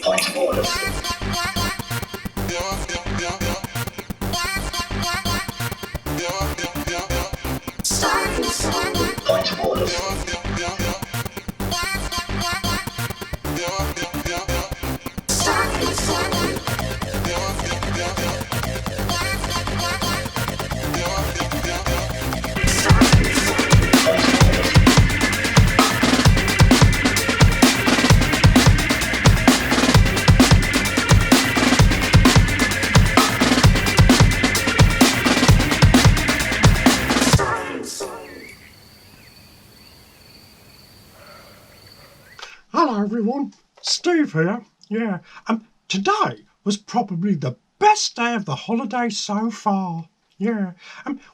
Point of order. Point of order. Hello everyone, Steve here. Yeah, today was probably the best day of the holiday so far. Yeah,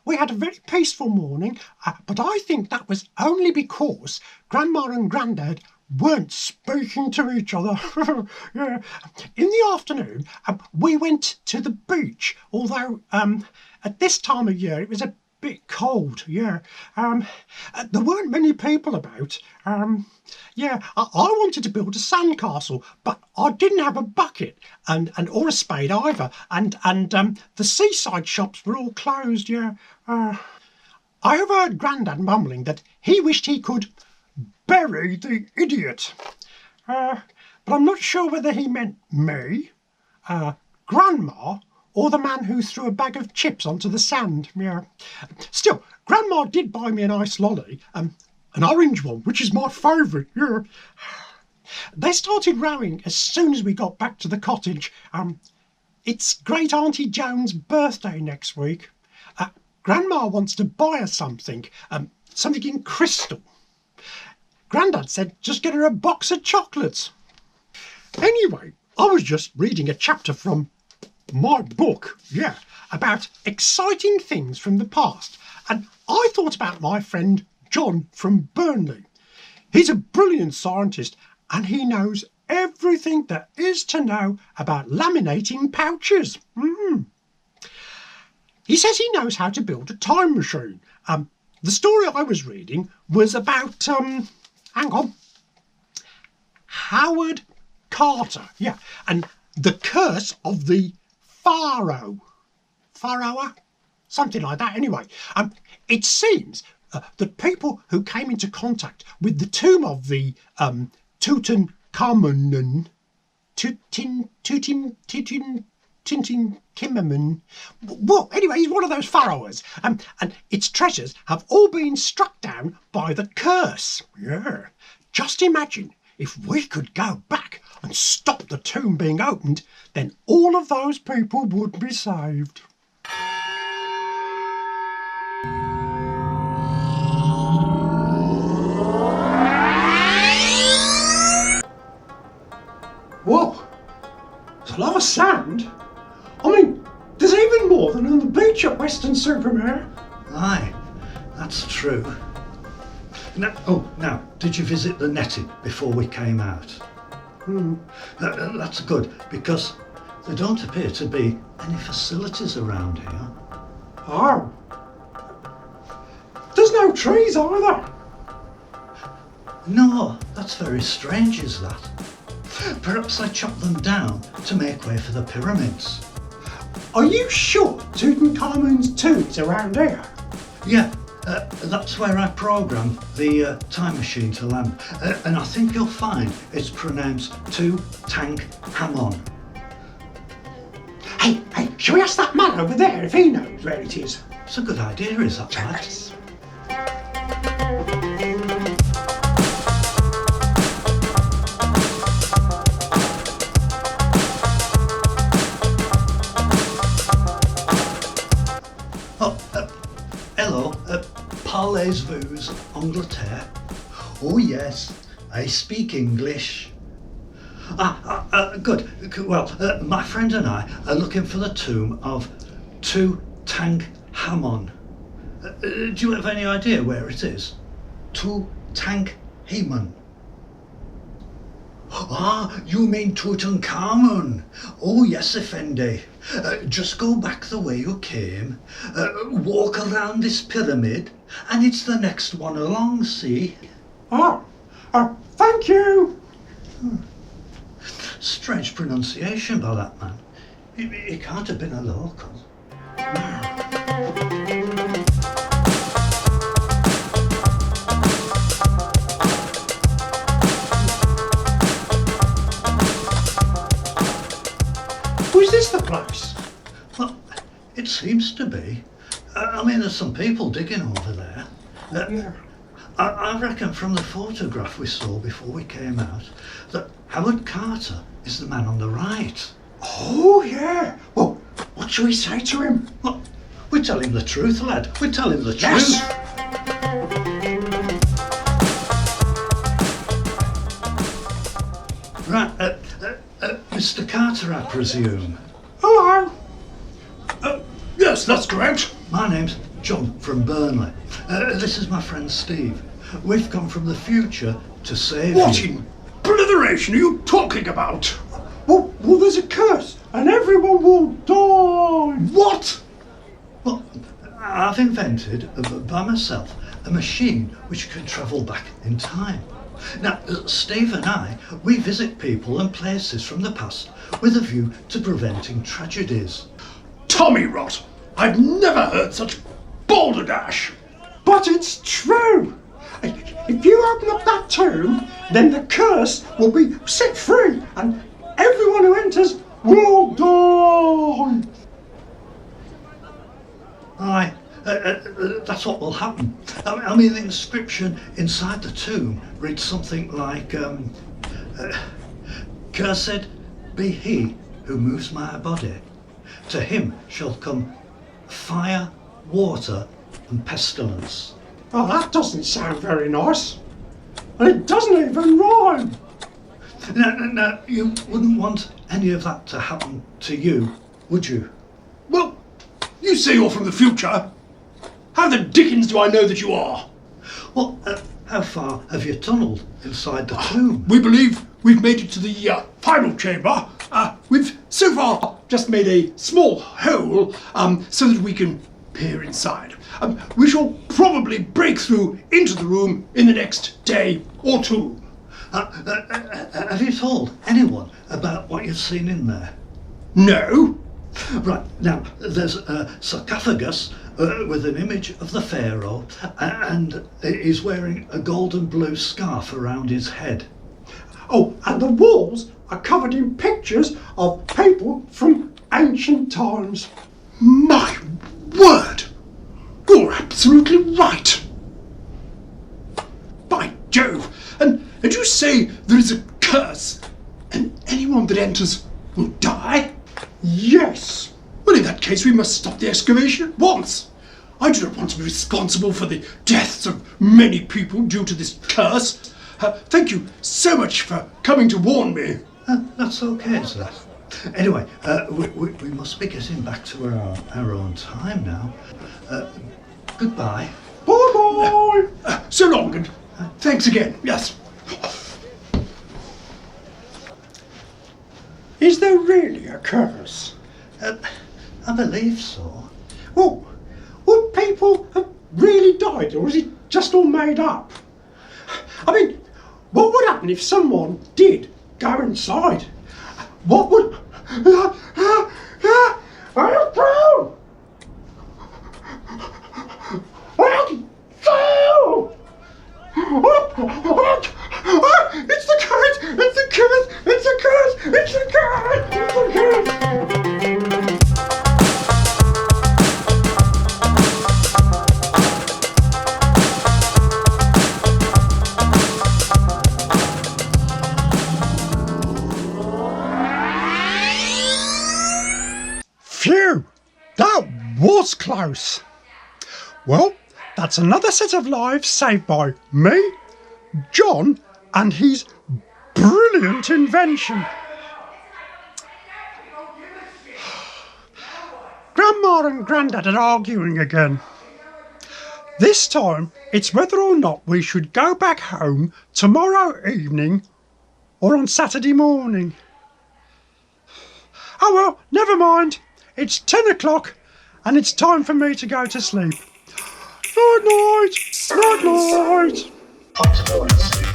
we had a very peaceful morning, but I think that was only because Grandma and Grandad weren't speaking to each other. Yeah, in the afternoon, we went to the beach, although at this time of year it was a bit cold. Yeah, there weren't many people about. Yeah, I wanted to build a sandcastle, but I didn't have a bucket and or a spade either, and the seaside shops were all closed. Yeah, I overheard Grandad mumbling that he wished he could bury the idiot, but I'm not sure whether he meant me, Grandma, or the man who threw a bag of chips onto the sand. Yeah, still, Grandma did buy me a nice lolly. An orange one, which is my favourite, yeah. They started rowing as soon as we got back to the cottage. It's Great Auntie Joan's birthday next week. Grandma wants to buy her something, something in crystal. Grandad said just get her a box of chocolates. Anyway, I was just reading a chapter from my book, yeah, about exciting things from the past, and I thought about my friend John from Burnley. He's a brilliant scientist and he knows everything there is to know about laminating pouches. He says he knows how to build a time machine. The story I was reading was about, hang on, Howard Carter, yeah, and the curse of the Pharaoh, something like that. Anyway, it seems that people who came into contact with the tomb of the Tutankhamun, well, anyway, he's one of those pharaohs, and its treasures have all been struck down by the curse. Yeah, just imagine if we could go back and stop the tomb being opened, then all of those people would be saved. Whoa, there's a lot of sand. I mean, there's even more than on the beach at Weston-super-Mare. Aye, that's true. Now, did you visit the netting before we came out? That's good, because there don't appear to be any facilities around here. Oh. There's no trees either. No, that's very strange, is that? Perhaps I chopped them down to make way for the pyramids. Are you sure Tutankhamun's tomb is around here? Yeah, that's where I programmed the time machine to land. And I think you'll find it's pronounced Tutankhamun. Hey, shall we ask that man over there if he knows where it is? It's a good idea, is that right? Hello, parlez-vous Angleterre? Oh yes, I speak English. Good. Well, my friend and I are looking for the tomb of Tutankhamun. Do you have any idea where it is? Tutankhamun. Ah, you mean Tutankhamun? Oh yes, Effendi. Just go back the way you came, walk around this pyramid, and it's the next one along, see? Thank you. Strange pronunciation by that man. He can't have been a local. Was this the place? Well, it seems to be. I mean, there's some people digging over there. Yeah. I reckon from the photograph we saw before we came out that Howard Carter is the man on the right. Oh, yeah. Well, what shall we say to him? Well, we tell him the truth, lad. We tell him the Yes. truth. Right, Mr. Carter, I presume. Hello. Yes, that's correct. My name's John from Burnley. This is my friend Steve. We've come from the future to save What you. in blithering are you talking about? Well, there's a curse, and everyone will die. What? Well, I've invented, by myself, a machine which can travel back in time. Now, Steve and I, we visit people and places from the past with a view to preventing tragedies. Tommy rot. I've never heard such balderdash. But it's true. If you open up that tomb, then the curse will be set free, and everyone who enters will die. Aye, that's what will happen. I mean, the inscription inside the tomb reads something like, Cursed be he who moves my body. To him shall come fire, water, and pestilence. Oh, that doesn't sound very nice. And it doesn't even rhyme. Now, you wouldn't want any of that to happen to you, would you? Well, you say you're from the future. How the dickens do I know that you are? Well, how far have you tunnelled inside the tomb? We believe we've made it to the final chamber. We've so far just made a small hole so that we can peer inside. We shall probably break through into the room in the next day or two. Have you told anyone about what you've seen in there? No? Right, now, there's a sarcophagus with an image of the pharaoh, and he's wearing a golden blue scarf around his head. Oh, and the walls are covered in pictures of people from ancient times. My word! You're absolutely right. By Jove! And you say there is a curse, and anyone that enters will die? Yes. Well, in that case, we must stop the excavation at once. I do not want to be responsible for the deaths of many people due to this curse. Thank you so much for coming to warn me. That's okay, sir. Anyway, we must be getting back to our own time now. Goodbye. Bye-bye. So long, and thanks again. Yes. Is there really a curse? I believe so. Well, would people have really died, or is it just all made up? I mean, what would happen if someone did go inside? What would... It's the curse! It's the curse! It's the curse! It's the curse! It's the curse! Phew! That was close. Well, that's another set of lives saved by me, John, and his brilliant invention. Grandma and Grandad are arguing again. This time, it's whether or not we should go back home tomorrow evening or on Saturday morning. Oh well, never mind. It's 10 o'clock and it's time for me to go to sleep. Night night. Night night. Possibility.